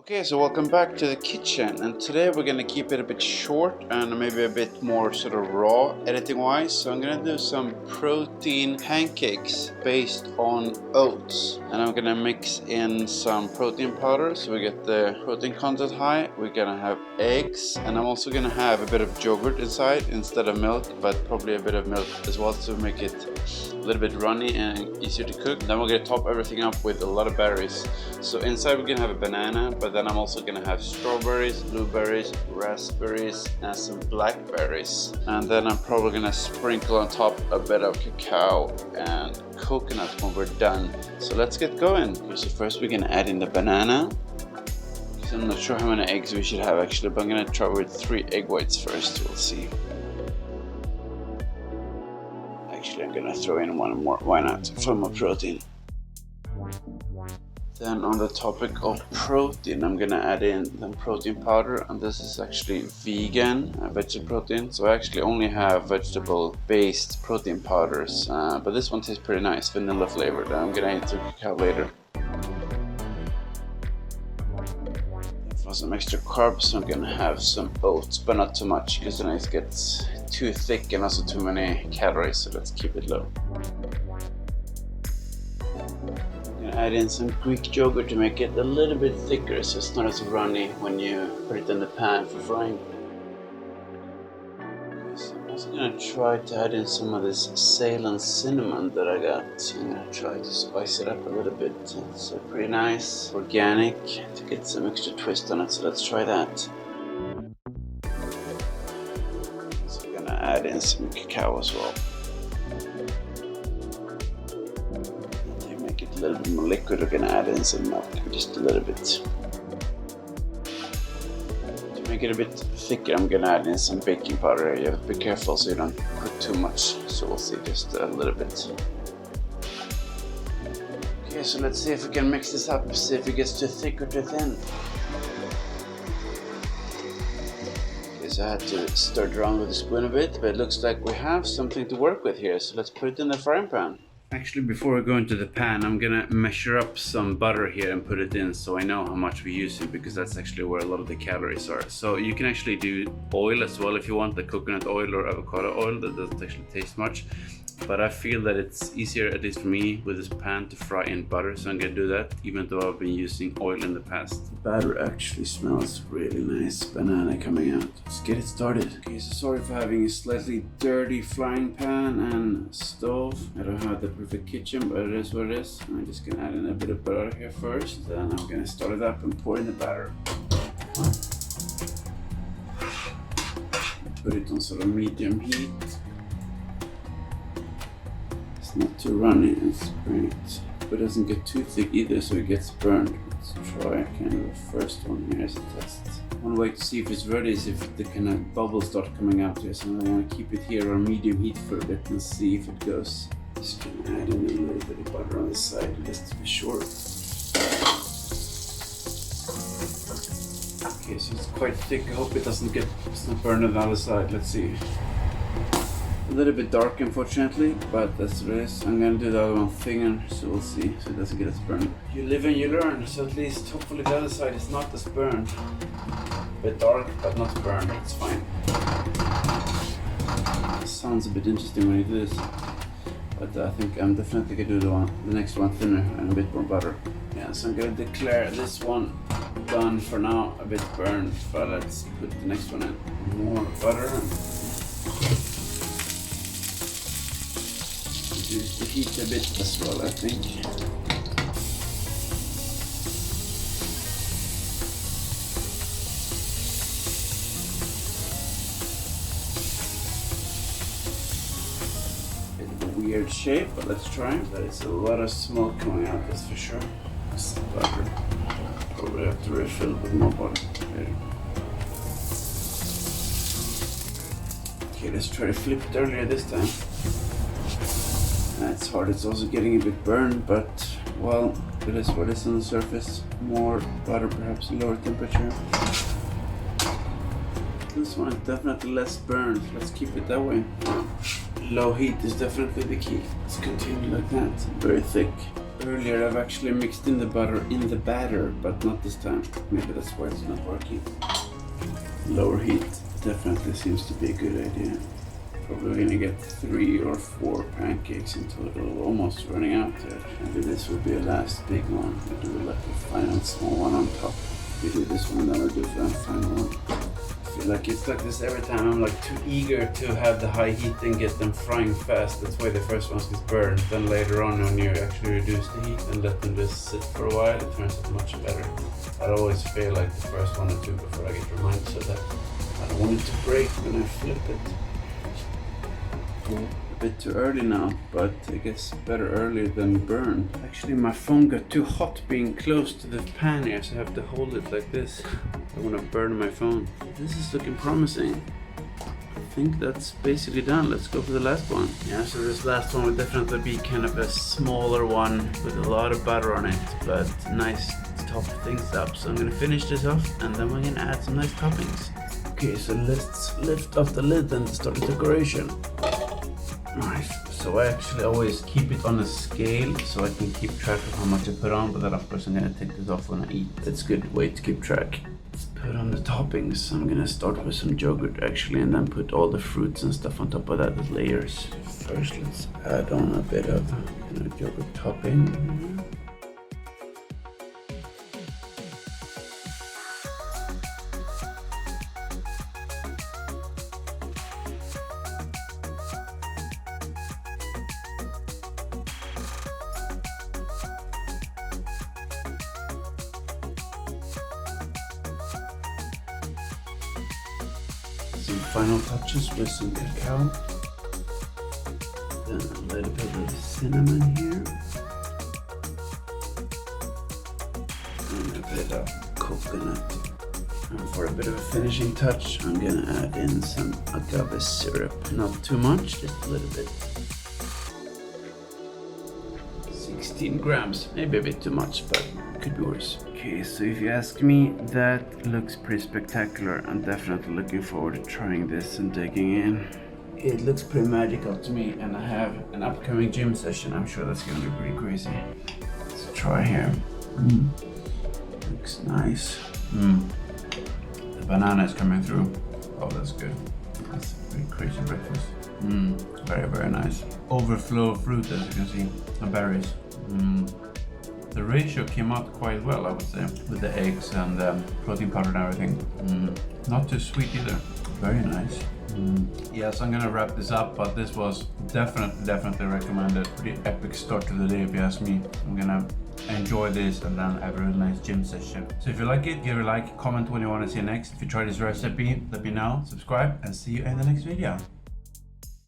Okay, so welcome back to the kitchen, and today we're gonna keep it a bit short and maybe a bit more sort of raw editing wise. So I'm gonna do some protein pancakes based on oats, and I'm gonna mix in some protein powder so we get the protein content high. We're gonna have eggs, and I'm also gonna have a bit of yogurt inside instead of milk, but probably a bit of milk as well to make it a little bit runny and easier to cook. Then we're gonna top everything up with a lot of berries. So inside we're gonna have a banana, but then I'm also gonna have strawberries, blueberries, raspberries, and some blackberries. And then I'm probably gonna sprinkle on top a bit of cacao and coconut when we're done. So let's get going. Okay, so first we're gonna add in the banana. So I'm not sure how many eggs we should have actually, but I'm gonna try with 3 egg whites first. We'll see. Actually, I'm gonna throw in one more. Why not? For more protein. Then on the topic of protein, I'm gonna add in some protein powder, and this is actually vegan vegetable protein. So I actually only have vegetable-based protein powders, but this one tastes pretty nice, vanilla flavored. I'm gonna add some cacao later. For some extra carbs, I'm gonna have some oats, but not too much, because then it gets too thick and also too many calories. So let's keep it low. Add in some Greek yogurt to make it a little bit thicker so it's not as runny when you put it in the pan for frying. So I'm also going to try to add in some of this Ceylon Cinnamon that I got. I'm going to try to spice it up a little bit. It's pretty nice, organic, to get some extra twist on it, so let's try that. So I'm going to add in some cacao as well. A little bit more liquid, we're gonna add in some milk, just a little bit. To make it a bit thicker, I'm gonna add in some baking powder. You have to be careful so you don't put too much, so we'll see, just a little bit. Okay, so let's see if we can mix this up, see if it gets too thick or too thin. Okay, so I had to stir it around with a spoon a bit, but it looks like we have something to work with here, so let's put it in the frying pan. Actually, before I go into the pan, I'm gonna measure up some butter here and put it in so I know how much we're using, because that's actually where a lot of the calories are. So you can actually do oil as well if you want, like coconut oil or avocado oil. That doesn't actually taste much, but I feel that it's easier, at least for me, with this pan to fry in butter, so I'm gonna do that, even though I've been using oil in the past. The batter actually smells really nice, banana coming out. Let's get it started. Okay, so sorry for having a slightly dirty frying pan and stove. I don't have the perfect kitchen, but it is what it is. I'm just gonna add in a bit of butter here first, then I'm gonna start it up and pour in the batter. Put it on sort of medium heat. Not too runny, it's great, but it doesn't get too thick either, so it gets burned. Let's try kind of the first one here as a test. One way to see if it's ready is if the kind of bubbles start coming out here, so I'm going to keep it here on medium heat for a bit and see if it goes. Just going to add in a little bit of butter on the side just to be sure. Okay, so it's quite thick. I hope it's not burn on the other side. Let's see. A little bit dark, unfortunately, but that's what it is. I'm gonna do the other one thinner, so we'll see, so it doesn't get as burned. You live and you learn, so at least hopefully the other side is not as burned. A bit dark, but not burned, it's fine. It sounds a bit interesting when you do this, but I think I'm definitely gonna do the next one thinner and a bit more butter. Yeah, so I'm gonna declare this one done for now, a bit burned, but let's put the next one in. More butter. Reduce the heat a bit as well, I think. Bit of a weird shape, but let's try. There's a lot of smoke coming out, that's for sure. That's the butter. Probably have to refill with more butter later. Okay, let's try to flip it earlier this time. It's hard, it's also getting a bit burned, but well, it is what is on the surface. More butter, perhaps a lower temperature. This one is definitely less burned, let's keep it that way. Low heat is definitely the key. Let's continue like that. Very thick. Earlier I've actually mixed in the butter in the batter, but not this time. Maybe that's why it's not working. Lower heat definitely seems to be a good idea. Probably gonna get 3 or 4 pancakes in total, almost running out there. Maybe this will be a last big one. We'll do like a final small one on top. We do this one, then we'll do the final one. I feel like it's like this every time. I'm like too eager to have the high heat and get them frying fast. That's why the first ones get burned. Then later on, when you actually reduce the heat and let them just sit for a while, it turns out much better. I always feel like the first 1 or 2 before I get reminded so that I don't want it to break when I flip it. A bit too early now, but I guess better early than burned. Actually, my phone got too hot being close to the pan here, so I have to hold it like this. I want to burn my phone. This is looking promising. I think that's basically done. Let's go for the last one. Yeah, so this last one would definitely be kind of a smaller one with a lot of butter on it, but nice to top things up. So I'm gonna finish this off and then we're gonna add some nice toppings. Okay, so let's lift off the lid and start the decoration. Nice. So I actually always keep it on a scale so I can keep track of how much I put on, but then of course I'm gonna take this off when I eat. That's a good way to keep track. Let's put on the toppings. I'm gonna start with some yogurt actually, and then put all the fruits and stuff on top of that as layers. First, let's add on a bit of yogurt topping. Some final touches with some cacao, then a little bit of cinnamon here, and a bit of coconut. And for a bit of a finishing touch, I'm gonna add in some agave syrup. Not too much, just a little bit. 16 grams, maybe a bit too much, but could be worse. Okay, so if you ask me, that looks pretty spectacular. I'm definitely looking forward to trying this and digging in. It looks pretty magical to me, and I have an upcoming gym session. I'm sure that's gonna be pretty crazy. Let's try here. Looks nice. The banana is coming through. Oh, that's good. That's a pretty crazy breakfast. Very, very nice. Overflow of fruit, as you can see, and berries. The ratio came out quite well, I would say, with the eggs and the protein powder and everything. Not too sweet either. Very nice. Yeah, so I'm gonna wrap this up, but this was definitely recommended. Pretty epic start to the day if you ask me. I'm gonna enjoy this and then have a really nice gym session. So if you like it, give it a like, comment what you want to see next. If you try this recipe, let me know, subscribe, and see you in the next video.